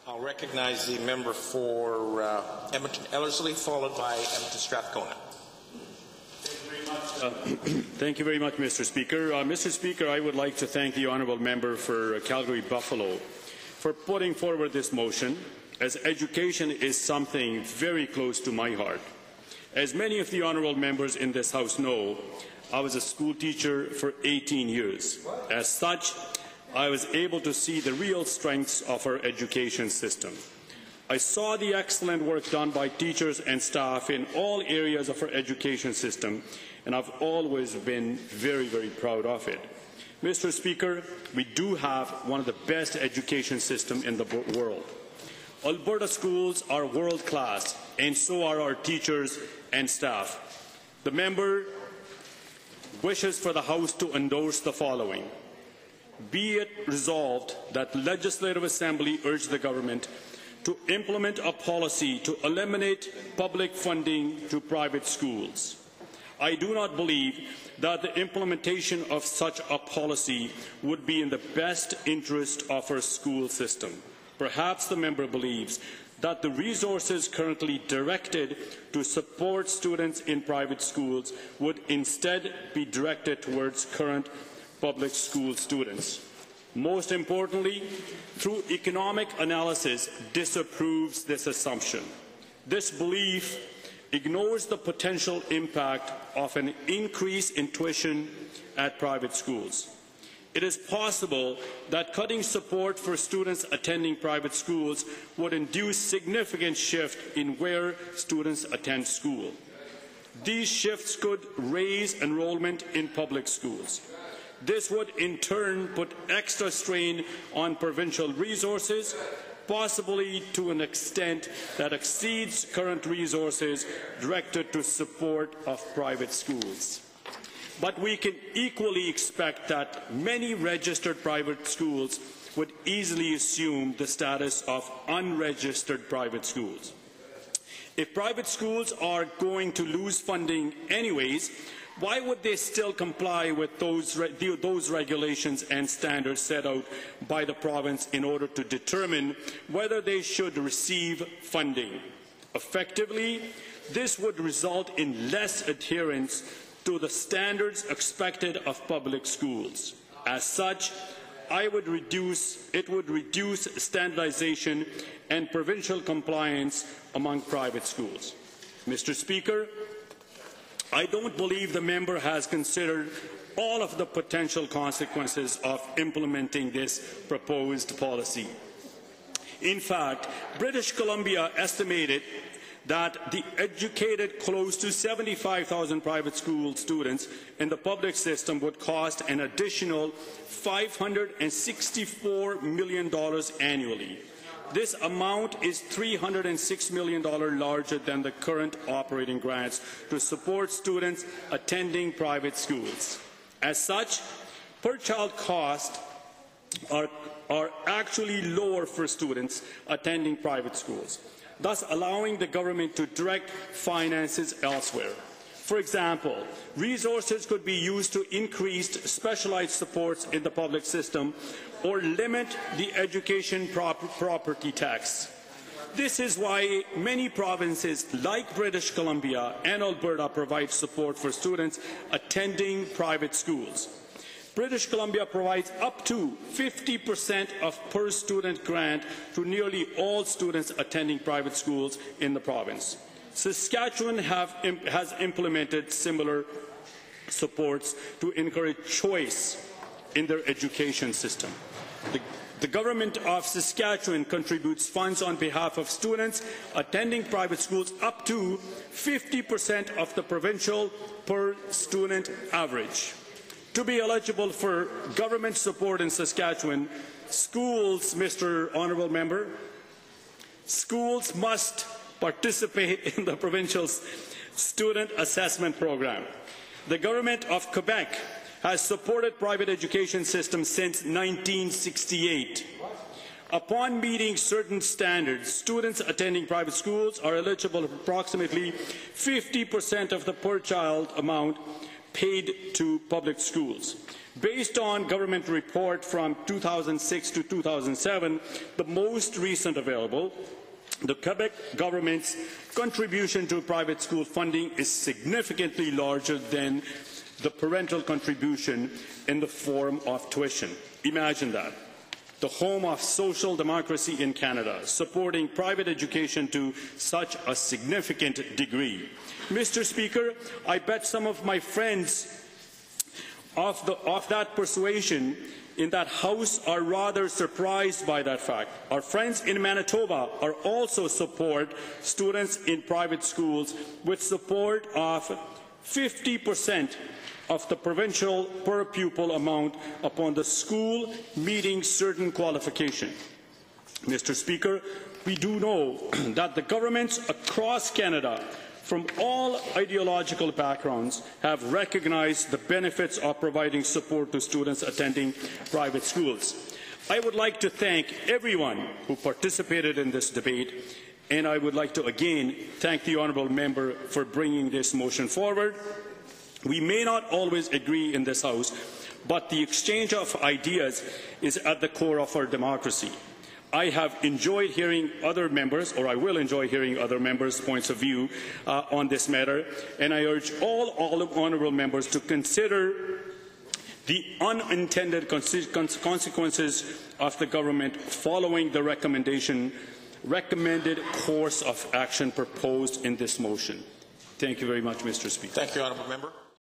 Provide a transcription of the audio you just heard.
I'll recognize the member for Edmonton-Ellerslie, followed by Edmonton-Strathcona. Thank you very much, Mr. Speaker. Mr. Speaker, I would like to thank the honourable member for Calgary-Buffalo for putting forward this motion, as education is something very close to my heart. As many of the honourable members in this House know, I was a school teacher for 18 years. As such, I was able to see the real strengths of our education system. I saw the excellent work done by teachers and staff in all areas of our education system, and I've always been very, very proud of it. Mr. Speaker, we do have one of the best education systems in the world. Alberta schools are world-class, and so are our teachers and staff. The member wishes for the House to endorse the following. Be it resolved that the Legislative Assembly urge the government to implement a policy to eliminate public funding to private schools. I do not believe that the implementation of such a policy would be in the best interest of our school system. Perhaps the member believes that the resources currently directed to support students in private schools would instead be directed towards current public school students. Most importantly, through economic analysis, disapproves this assumption. This belief ignores the potential impact of an increase in tuition at private schools. It is possible that cutting support for students attending private schools would induce significant shift in where students attend school. These shifts could raise enrollment in public schools. This would in turn put extra strain on provincial resources, possibly to an extent that exceeds current resources directed to support of private schools. But we can equally expect that many registered private schools would easily assume the status of unregistered private schools. If private schools are going to lose funding anyways, why would they still comply with those regulations and standards set out by the province in order to determine whether they should receive funding? Effectively, this would result in less adherence to the standards expected of public schools. As such, it would reduce standardization and provincial compliance among private schools. Mr. Speaker, I don't believe the member has considered all of the potential consequences of implementing this proposed policy. In fact, British Columbia estimated that the educated close to 75,000 private school students in the public system would cost an additional $564 million annually. This amount is $306 million larger than the current operating grants to support students attending private schools. As such, per-child costs are actually lower for students attending private schools, thus allowing the government to direct finances elsewhere. For example, resources could be used to increase specialized supports in the public system or limit the education property tax. This is why many provinces like British Columbia and Alberta provide support for students attending private schools. British Columbia provides up to 50% of per-student grant to nearly all students attending private schools in the province. Saskatchewan has implemented similar supports to encourage choice in their education system. The government of Saskatchewan contributes funds on behalf of students attending private schools up to 50% of the provincial per-student average. To be eligible for government support in Saskatchewan, schools, Mr. Honourable Member, schools must participate in the provincial student assessment program. The government of Quebec has supported private education systems since 1968. Upon meeting certain standards, students attending private schools are eligible for approximately 50% of the per-child amount paid to public schools. Based on government report from 2006 to 2007, the most recent available, the Quebec government's contribution to private school funding is significantly larger than the parental contribution in the form of tuition. Imagine that. The home of social democracy in Canada, supporting private education to such a significant degree. Mr. Speaker, I bet some of my friends of that persuasion in that House are rather surprised by that fact. Our friends in Manitoba are also support students in private schools with support of 50% of the provincial per pupil amount upon the school meeting certain qualification. Mr. Speaker, we do know that the governments across Canada from all ideological backgrounds have recognized the benefits of providing support to students attending private schools. I would like to thank everyone who participated in this debate, and I would like to again thank the honourable member for bringing this motion forward. We may not always agree in this House, but the exchange of ideas is at the core of our democracy. I have enjoyed hearing other members, or I will enjoy hearing other members' points of view on this matter, and I urge all honourable members to consider the unintended consequences of the government following the recommended course of action proposed in this motion. Thank you very much, Mr. Speaker. Thank you, honourable member.